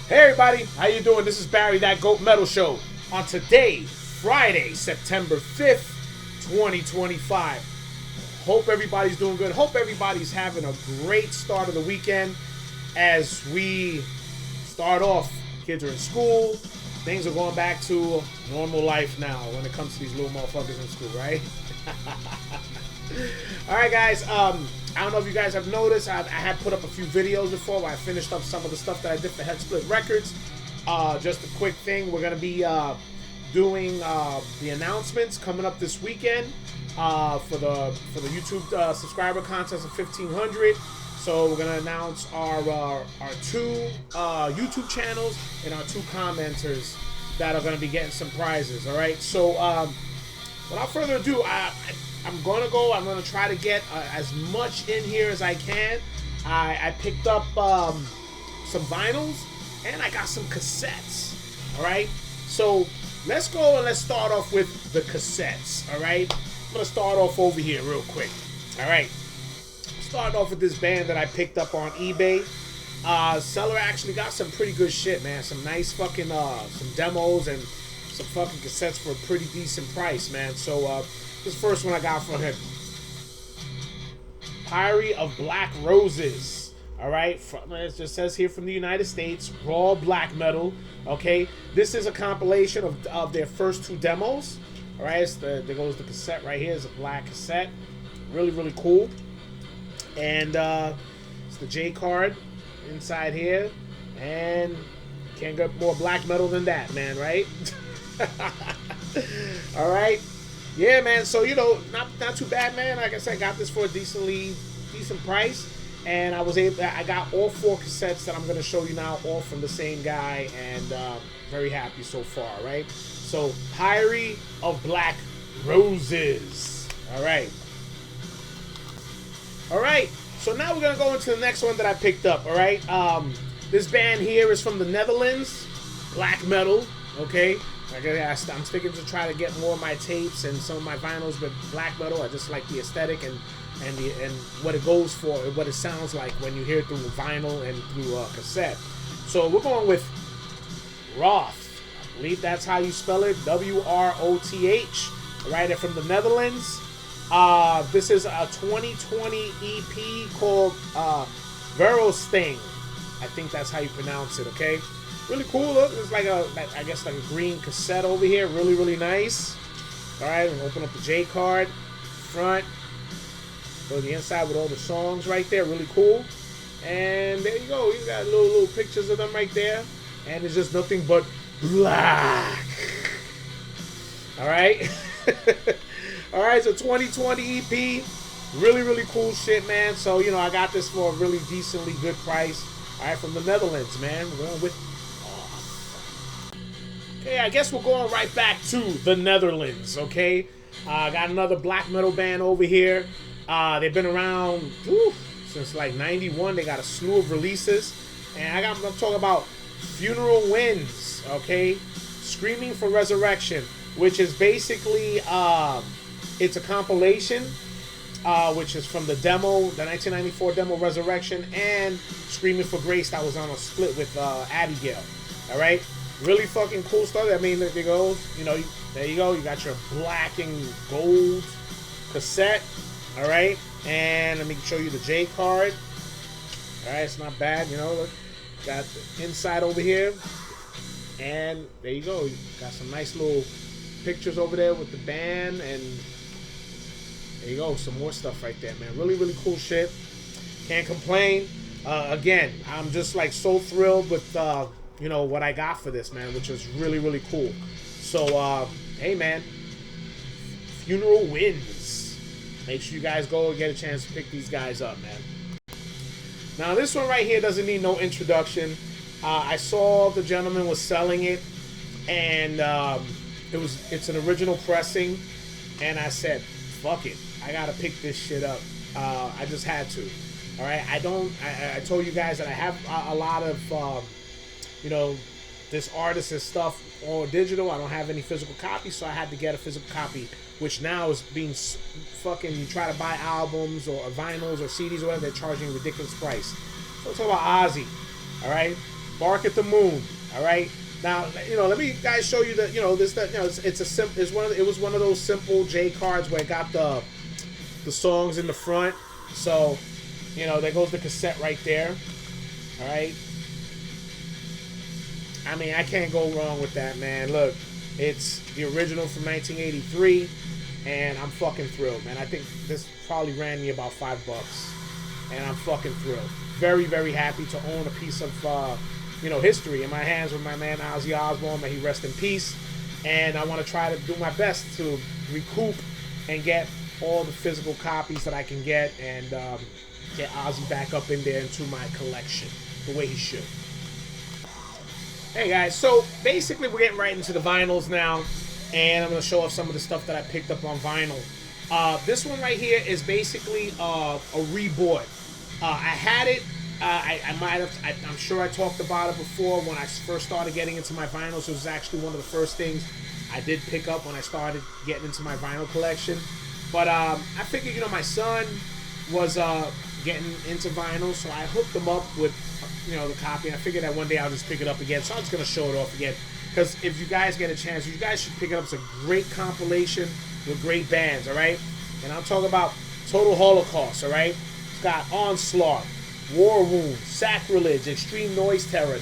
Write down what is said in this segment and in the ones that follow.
Hey everybody, how you doing? This is Barry, that Goat Metal Show. On today, Friday, September 5th, 2025. Hope everybody's doing good. Hope everybody's having a great start of the weekend. As we start off, kids are in school. Things are going back to normal life now when it comes to these little motherfuckers in school, right? Alright guys, I don't know if you guys have noticed, I had put up a few videos before where I finished up some of the stuff that I did for Head Split Records. Just a quick thing, we're going to be doing the announcements coming up this weekend for the YouTube subscriber contest of 1,500. So we're going to announce our two YouTube channels and our two commenters that are going to be getting some prizes, alright? So without further ado, I'm going to try to get as much in here as I can. I picked up some vinyls and I got some cassettes. Alright? So let's go and let's start off with the cassettes. Alright? I'm going to start off over here real quick. Alright? Start off with this band that I picked up on eBay. Seller actually got some pretty good shit, man. Some nice fucking some demos and some fucking cassettes for a pretty decent price, man. So this first one I got from him. Pyre of Black Roses. Alright, it just says here from the United States, raw black metal. Okay, this is a compilation of their first two demos. Alright, there goes the cassette right here. It's a black cassette. Really, really cool. And it's the J card inside here. And can't get more black metal than that, man, right? Alright. Yeah, man. So, you know, not too bad, man. Like I said, I got this for a decent price. And I got all four cassettes that I'm going to show you now, all from the same guy. And very happy so far, right? So, Pyre of Black Roses. Alright. Alright. So now we're going to go into the next one that I picked up, alright? This band here is from the Netherlands. Black metal, okay? I'm sticking to try to get more of my tapes and some of my vinyls with black metal. I just like the aesthetic and what it goes for, and what it sounds like when you hear it through vinyl and through cassette. So we're going with Roth. I believe that's how you spell it. W-R-O-T-H. Right, they're from the Netherlands. This is a 2020 EP called Verosting. I think that's how you pronounce it, okay? Really cool look. It's like I guess like a green cassette over here. Really, really nice. Alright, and open up the J card. Front. Go to the inside with all the songs right there. Really cool. And there you go. You got little pictures of them right there. And it's just nothing but black. Alright. Alright, so 2020 EP. Really, really cool shit, man. So, you know, I got this for a really decently good price. Alright, from the Netherlands, man. We're going with... Okay, I guess we're going right back to the Netherlands, okay? Got another black metal band over here. They've been around since like 91. They got a slew of releases. And I'm talking about Funeral Winds, okay? Screaming for Resurrection, which is basically, it's a compilation, which is from the demo, the 1994 demo Resurrection, and Screaming for Grace that was on a split with Abigail, all right? Really fucking cool stuff. I mean, there you go. You know, there you go. You got your black and gold cassette. All right. And let me show you the J card. All right. It's not bad. You know, look. Got the inside over here. And there you go. You got some nice little pictures over there with the band. And there you go. Some more stuff right there, man. Really, really cool shit. Can't complain. Again, I'm just like so thrilled with... you know, what I got for this, man, which was really, really cool. So, hey, man, Funeral Winds. Make sure you guys go and get a chance to pick these guys up, man. Now, this one right here doesn't need no introduction. I saw the gentleman was selling it, and it's an original pressing, and I said, fuck it. I got to pick this shit up. I just had to. All right, I told you guys that I have a lot of... you know, this artist's stuff all digital. I don't have any physical copies, so I had to get a physical copy, which now is being fucking, you try to buy albums or vinyls or CDs or whatever, they're charging a ridiculous price. So let's talk about Ozzy, all right? Bark at the Moon. All right. Now, let me guys show you that, it was one of those simple J cards where it got the songs in the front. So, there goes the cassette right there. All right. I mean, I can't go wrong with that, man. Look, it's the original from 1983, and I'm fucking thrilled, man. I think this probably ran me about $5, and I'm fucking thrilled. Very, very happy to own a piece of, history in my hands with my man Ozzy Osbourne. May he rest in peace. And I want to try to do my best to recoup and get all the physical copies that I can get, and get Ozzy back up in there into my collection the way he should. Hey guys, so basically we're getting right into the vinyls now, and I'm going to show off some of the stuff that I picked up on vinyl. This one right here is basically a rebought. I had it. I'm sure I talked about it before when I first started getting into my vinyls. It was actually one of the first things I did pick up when I started getting into my vinyl collection. But I figured, my son was getting into vinyl, so I hooked him up with, the copy. And I figured that one day I'll just pick it up again. So I'm just going to show it off again. Because if you guys get a chance, you guys should pick it up. It's a great compilation with great bands, all right? And I'm talking about Total Holocaust, all right? It's got Onslaught, War Wound, Sacrilege, Extreme Noise Terror,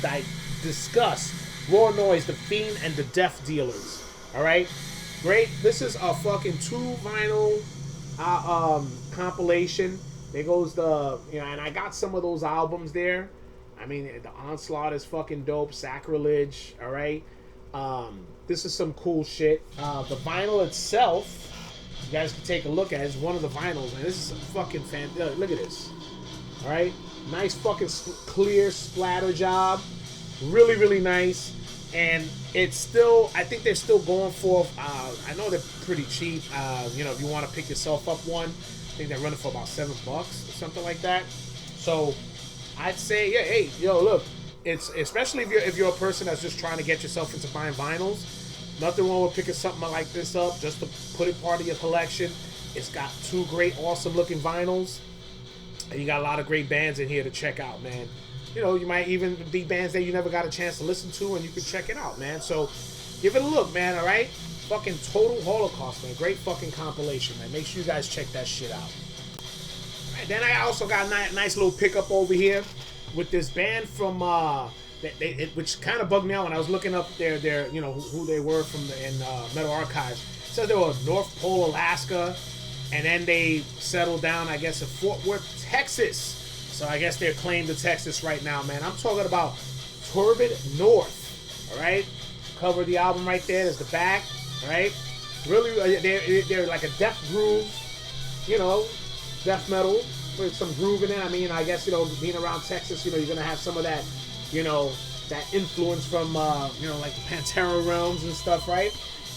Disgust, Raw Noise, The Fiend, and The Death Dealers. Alright? Great. This is a fucking 2-vinyl compilation. There goes the, and I got some of those albums there. I mean, the Onslaught is fucking dope. Sacrilege, alright? This is some cool shit. The vinyl itself, you guys can take a look at it. It's one of the vinyls, man. This is some fucking look at this. Alright? Nice fucking clear splatter job. Really, really nice. And it's still, I think they're still going for, I know they're pretty cheap. If you want to pick yourself up one, I think they're running for about $7 or something like that. So I'd say, yeah, hey, look, it's especially if you're a person that's just trying to get yourself into buying vinyls. Nothing wrong with picking something like this up just to put it part of your collection. It's got 2 great, awesome looking vinyls. And you got a lot of great bands in here to check out, man. You might even be bands that you never got a chance to listen to, and you can check it out, man. So give it a look, man, all right? Fucking Total Holocaust, man. Great fucking compilation, man. Make sure you guys check that shit out. All right, then I also got a nice little pickup over here with this band from, which kind of bugged me out when I was looking up their who they were from in Metal Archives. It said they were North Pole, Alaska, and then they settled down, I guess, in Fort Worth, Texas. So I guess they're claimed to Texas right now, man. I'm talking about Turbid North, all right? Cover of the album right there. There's the back, all right? Really, they're like a death groove, death metal with some groove in it. I mean, I guess, being around Texas, you're going to have some of that, that influence from, like the Pantera realms and stuff, right?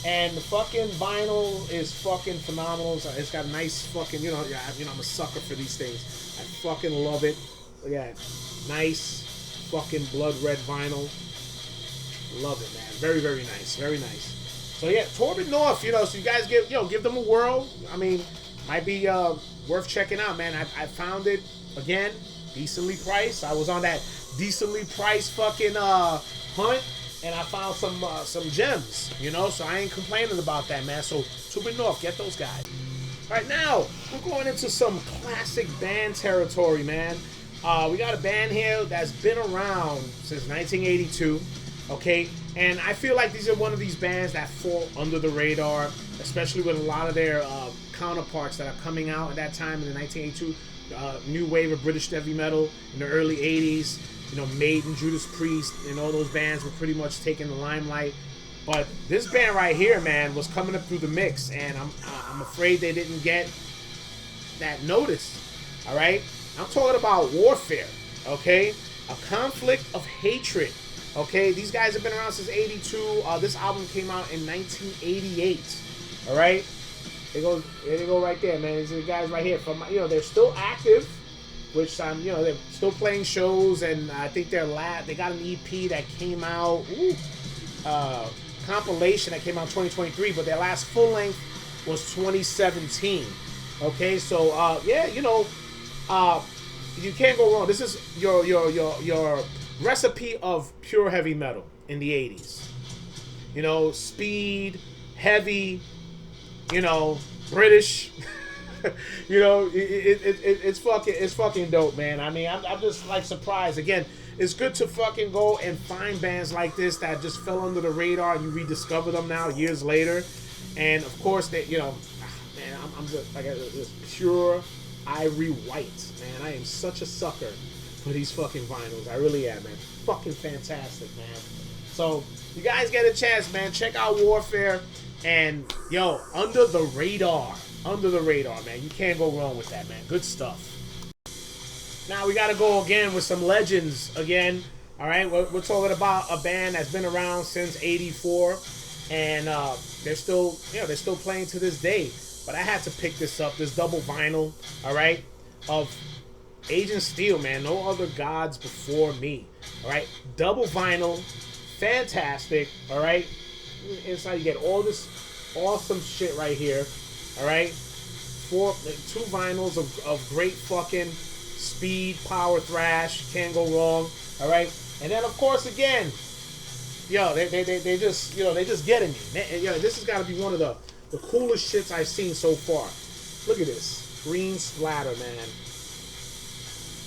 And the fucking vinyl is fucking phenomenal. It's got nice fucking, I'm a sucker for these things. I fucking love it. Look at that. Nice fucking blood red vinyl. Love it, man. Very, very nice. Very nice. So yeah, Turbid North, so you guys give them a whirl. I mean, might be worth checking out, man. I found it, again, decently priced. I was on that decently priced fucking hunt. And I found some gems, so I ain't complaining about that, man. So, Turbid North, get those guys. All right, now, we're going into some classic band territory, man. We got a band here that's been around since 1982, okay? And I feel like these are one of these bands that fall under the radar, especially with a lot of their counterparts that are coming out at that time in the 1982 new wave of British heavy metal in the early 80s. Maiden, Judas Priest, and all those bands were pretty much taking the limelight. But this band right here, man, was coming up through the mix, and I'm afraid they didn't get that notice. All right? I'm talking about Warfare, okay? A Conflict of Hatred, okay? These guys have been around since 82. This album came out in 1988, all right? There they go right there, man. These are the guys right here. They're still active. Which they're still playing shows, and I think they got an EP that came out, compilation that came out in 2023, but their last full length was 2017. Okay, so yeah, you can't go wrong. This is your recipe of pure heavy metal in the 80s. You know, speed, heavy, you know, British. You know, it's fucking dope, man. I mean, I'm just like surprised. Again, it's good to fucking go and find bands like this that just fell under the radar and you rediscover them now years later. And of course, they, you know, man, I'm just like this pure ivory white, man. I am such a sucker for these fucking vinyls. I really am, man. Fucking fantastic, man. So you guys get a chance, man. Check out Warfare and yo, Under the Radar. Under the Radar, man. You can't go wrong with that, man. Good stuff. Now we got to go again with some legends again. All right, we're talking about a band that's been around since '84, and they're still, you know, they're still playing to this day. But I had to pick this up, this double vinyl, all right, of Agent Steel, man. No other gods before me. All right, double vinyl, fantastic. All right, inside you get all this awesome shit right here. All right, two vinyls of great fucking speed, power, thrash. Can't go wrong. All right, and then of course again, yo, they just, you know, they just getting me. Yo, this has got to be one of the coolest shits I've seen so far. Look at this green splatter, man.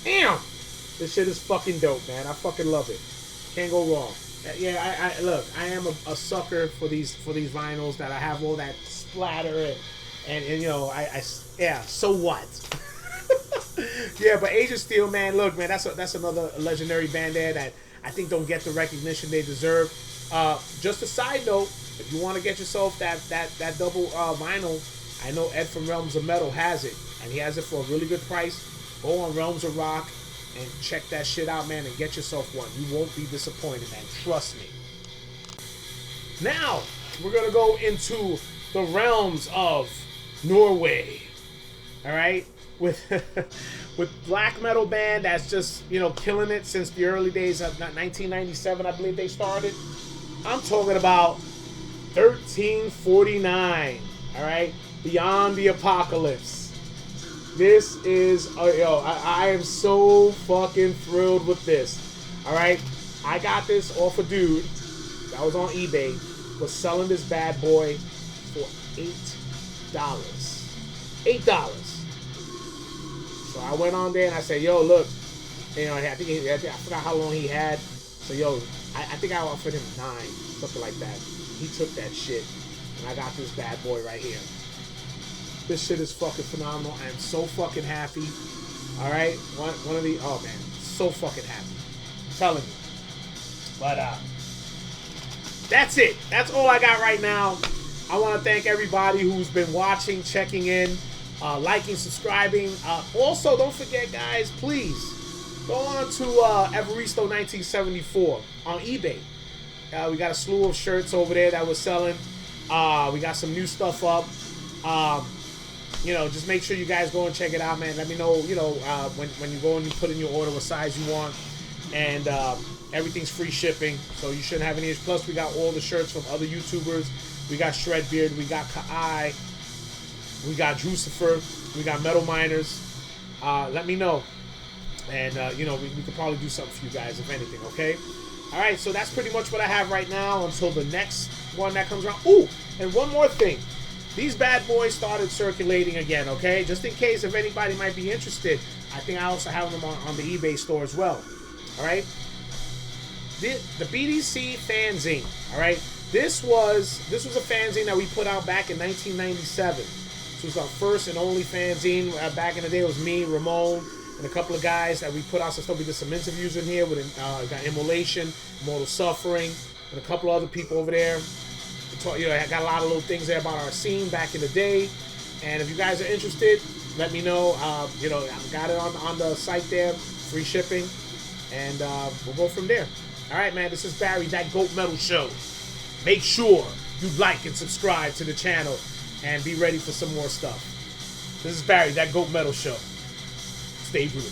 Damn, this shit is fucking dope, man. I fucking love it. Can't go wrong. Yeah, I look, I am a sucker for these vinyls that I have all that splatter and you know, yeah, so what? Yeah, but Agent Steel, man, look, man, that's another legendary band there that I think don't get the recognition they deserve. Just a side note, if you want to get yourself that double vinyl, I know Ed from Realms of Metal has it, and he has it for a really good price. Go on Realms of Rock and check that shit out, man, and get yourself one. You won't be disappointed, man. Trust me. Now, we're going to go into the realms of Norway. All right? With black metal band that's just, you know, killing it since the early days of 1997, I believe they started. I'm talking about 1349. All right? Beyond the Apocalypse. This is, yo, I am so fucking thrilled with this. All right? I got this off a dude that was on eBay, was selling this bad boy for $8. $8. So I went on there and I said, yo, look, you know, I forgot how long he had. So, yo, I think I offered him $9, something like that. He took that shit, and I got this bad boy right here. This shit is fucking phenomenal. I am so fucking happy. All right, one of the, oh man, so fucking happy. I'm telling you. But that's it. That's all I got right now. I want to thank everybody who's been watching, checking in, liking, subscribing. Also, don't forget, guys, please go on to Evaristo 1974 on eBay. We got a slew of shirts over there that we're selling. We got some new stuff up. You know, just make sure you guys go and check it out, man. Let me know, you know, when you go and you put in your order what size you want. And everything's free shipping, so you shouldn't have any issues. Plus, we got all the shirts from other YouTubers. We got Shredbeard, we got Kai, we got Drucifer, we got Metal Miners. Let me know. And, you know, we could probably do something for you guys, if anything, okay? All right, so that's pretty much what I have right now until the next one that comes around. Ooh, and one more thing. These bad boys started circulating again, okay? Just in case if anybody might be interested. I think I also have them on the eBay store as well. All right? The BDC fanzine, all right? This was a fanzine that we put out back in 1997. This was our first and only fanzine. Back in the day, it was me, Ramon, and a couple of guys that we put out some stuff. We did some interviews in here with got Immolation, Mortal Suffering, and a couple of other people over there. You know, I got a lot of little things there about our scene back in the day. And if you guys are interested, let me know. You know, I've got it on the site there, free shipping, and we'll go from there. All right, man, this is Barry, That Goat Metal Show. Make sure you like and subscribe to the channel and be ready for some more stuff. This is Barry, That Goat Metal Show. Stay brutal.